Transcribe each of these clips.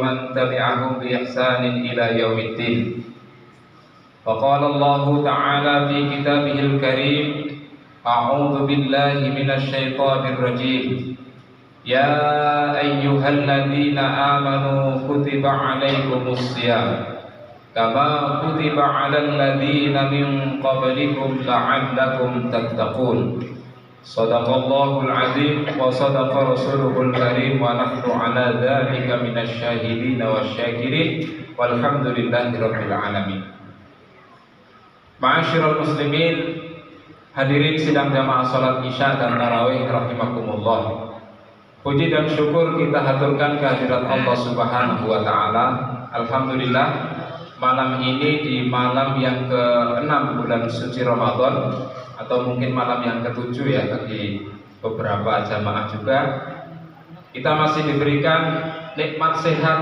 ومن تبعهم بإحسان إلى يوم الدين. فقال الله تعالى في كتابه الكريم: أعوذ بالله من الشيطان الرجيم. يا أيها الذين آمنوا كتب عليكم الصيام كما كتب على الذين من قبلكم لعلكم تتقون. صدق الله العظيم وصدق رسوله الكريم ونحن على ذلك من الشاهدين والشاكرين والحمد لله رب العالمين. Ma'asyiral muslimin, hadirin sidang jamaah salat Isya dan Tarawih rahimakumullah. Puji dan syukur kita haturkan kehadirat Allah Subhanahu wa taala. Alhamdulillah, malam ini di malam yang ke-6 bulan suci Ramadan, atau mungkin malam yang ke-7 ya bagi beberapa jamaah juga, kita masih diberikan nikmat sehat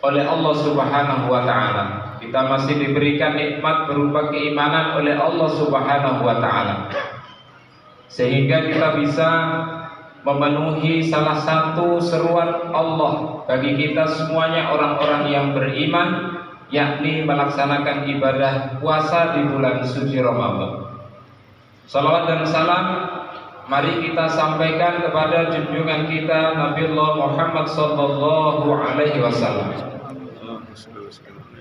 oleh Allah Subhanahu wa taala. Kita masih diberikan nikmat berupa keimanan oleh Allah Subhanahu wa taala, sehingga kita bisa memenuhi salah satu seruan Allah bagi kita semuanya orang-orang yang beriman, yakni melaksanakan ibadah puasa di bulan suci Ramadan. Salawat dan salam mari kita sampaikan kepada junjungan kita Nabiullah Muhammad sallallahu alaihi wasallam.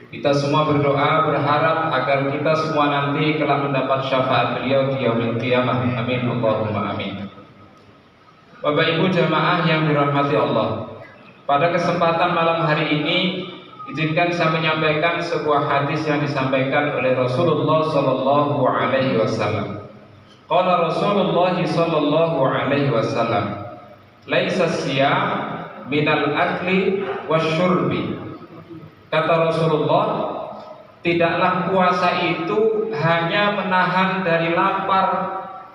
Kita semua berdoa berharap agar kita semua nanti kelak mendapat syafaat beliau di yaumil qiyamah. Amin Allahumma amin. Bapak Ibu jamaah yang dirahmati Allah, pada kesempatan malam hari ini izinkan saya menyampaikan sebuah hadis yang disampaikan oleh Rasulullah sallallahu alaihi wasallam. Qala Rasulullah sallallahu alaihi wasallam, "Laisa siyam minal akli wasyurbi." Kata Rasulullah, tidaklah puasa itu hanya menahan dari lapar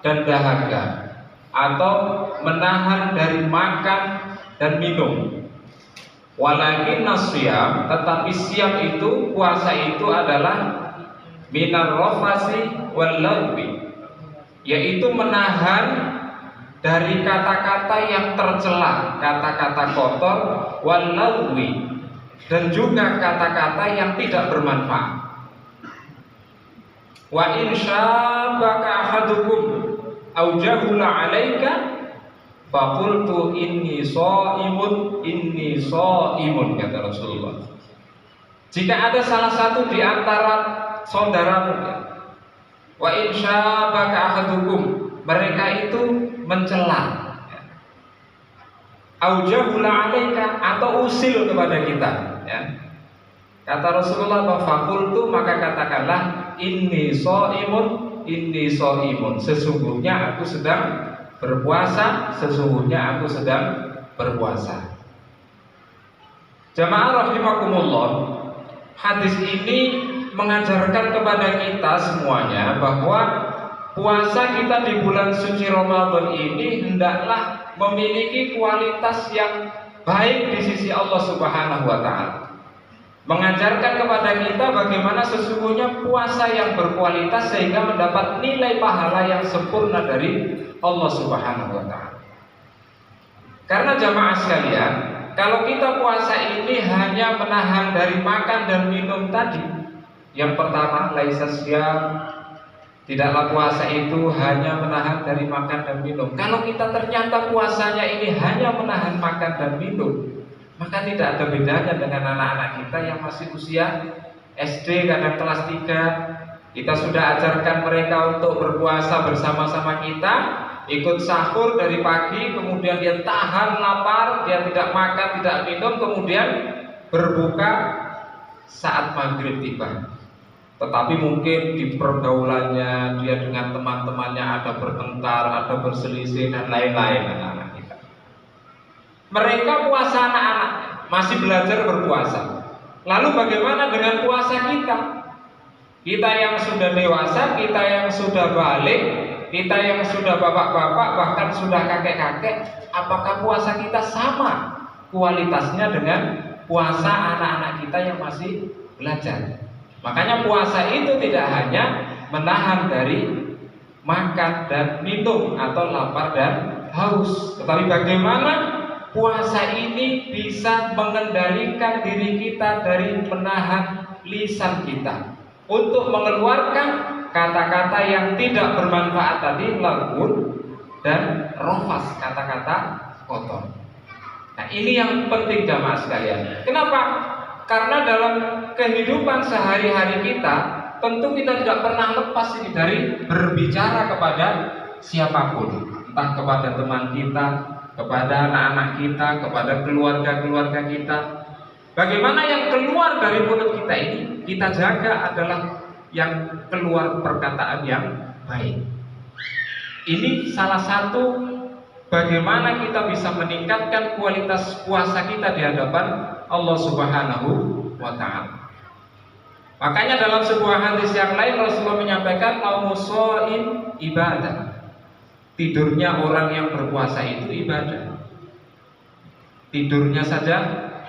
dan dahaga, atau menahan dari makan dan minum. Walakin nasyam, tetapi siam itu, puasa itu adalah minar rafasi wal lagwi, yaitu menahan dari kata-kata yang tercela, kata-kata kotor, wal lagwi, dan juga kata-kata yang tidak bermanfaat. Wa in syabaka ahadukum aw jahula 'alaika faqultu inni shaimun, kata Rasulullah. Jika ada salah satu di antara saudaramu, wa in syabaka ahadukum, mereka itu mencela, aw jahula 'alaika, atau usil kepada kita, ya. Kata Rasulullah, faqultu, maka katakanlah, inni shaimun, sesungguhnya aku sedang berpuasa, sesungguhnya aku sedang berpuasa. Jamaah rahimakumullah, hadis ini mengajarkan kepada kita semuanya bahwa puasa kita di bulan suci Ramadan ini hendaklah memiliki kualitas yang baik di sisi Allah Subhanahu wa taala. Mengajarkan kepada kita bagaimana sesungguhnya puasa yang berkualitas sehingga mendapat nilai pahala yang sempurna dari Allah Subhanahu wa taala. Karena jamaah sekalian, kalau kita puasa ini hanya menahan dari makan dan minum tadi, yang pertama laisa syam, tidaklah puasa itu hanya menahan dari makan dan minum. Kalau kita ternyata puasanya ini hanya menahan makan dan minum, maka tidak ada bedanya dengan anak-anak kita yang masih usia SD, kadang kelas 3. Kita sudah ajarkan mereka untuk berpuasa bersama-sama kita, ikut sahur dari pagi, kemudian dia tahan lapar, dia tidak makan, tidak minum, kemudian berbuka saat maghrib tiba. Tetapi mungkin di pergaulannya dia dengan teman-temannya ada bertengkar, ada berselisih dan lain-lain anak-anak kita. Mereka puasa anak-anak, masih belajar berpuasa. Lalu bagaimana dengan puasa kita? Kita yang sudah dewasa, kita yang sudah balik, kita yang sudah bapak-bapak, bahkan sudah kakek-kakek, apakah puasa kita sama kualitasnya dengan puasa anak-anak kita yang masih belajar? Makanya puasa itu tidak hanya menahan dari makan dan minum atau lapar dan haus, tetapi bagaimana puasa ini bisa mengendalikan diri kita dari menahan lisan kita untuk mengeluarkan kata-kata yang tidak bermanfaat tadi, lagun dan rofas, kata-kata kotor. Nah, ini yang penting jamaah sekalian. Kenapa? Karena dalam kehidupan sehari-hari kita, tentu kita tidak pernah lepas ini dari berbicara kepada siapapun, entah kepada teman kita, kepada anak-anak kita, kepada keluarga-keluarga kita. Bagaimana yang keluar dari mulut kita ini kita jaga adalah yang keluar perkataan yang baik. Ini salah satu bagaimana kita bisa meningkatkan kualitas puasa kita di hadapan Allah Subhanahu wa Ta'ala. Makanya dalam sebuah hadis yang lain Rasulullah menyampaikan naumushoin ibadah. Tidurnya orang yang berpuasa itu ibadah. Tidurnya saja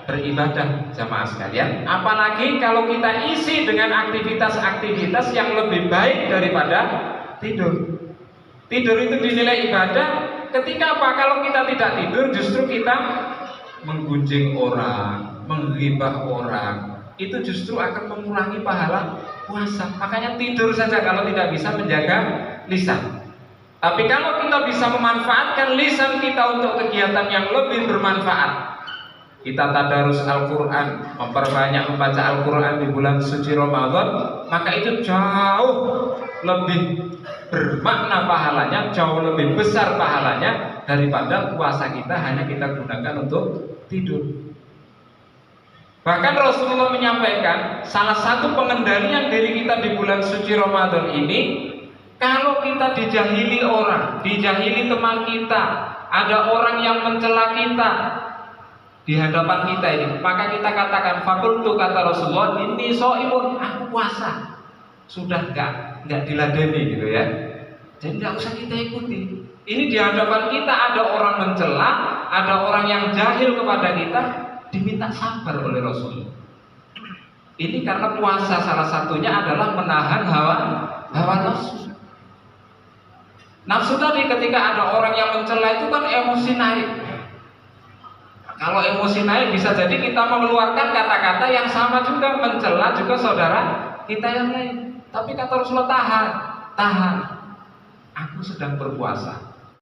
beribadah jamaah sekalian. Apalagi kalau kita isi dengan aktivitas-aktivitas yang lebih baik daripada tidur. Tidur itu dinilai ibadah. Ketika apa? Kalau kita tidak tidur, justru kita menggunjing orang, menghibah orang. Itu justru akan mengurangi pahala puasa. Makanya tidur saja kalau tidak bisa menjaga lisan. Tapi kalau kita bisa memanfaatkan lisan kita untuk kegiatan yang lebih bermanfaat, kita tadarus Al-Quran, memperbanyak membaca Al-Quran di bulan suci Ramadan, maka itu jauh lebih bermakna pahalanya, jauh lebih besar pahalanya daripada puasa kita hanya kita gunakan untuk tidur. Bahkan Rasulullah menyampaikan salah satu pengendalian diri kita di bulan suci Ramadan ini, kalau kita dijahili orang, dijahili teman kita, ada orang yang mencela kita di hadapan kita ini, maka kita katakan fakultu, kata Rasulullah, ini so'imun, aku puasa. Sudah enggak diladeni gitu ya. Jadi enggak usah kita ikuti. Ini di hadapan kita ada orang mencela, ada orang yang jahil kepada kita, diminta sabar oleh Rasulullah. Ini karena puasa salah satunya adalah menahan hawa nafsu. Nafsu tadi ketika ada orang yang mencela itu kan emosi naik. Kalau emosi naik bisa jadi kita mengeluarkan kata-kata yang sama juga, mencela juga saudara kita yang lain. Tapi kata Rasulullah, tahan. Aku sedang berpuasa.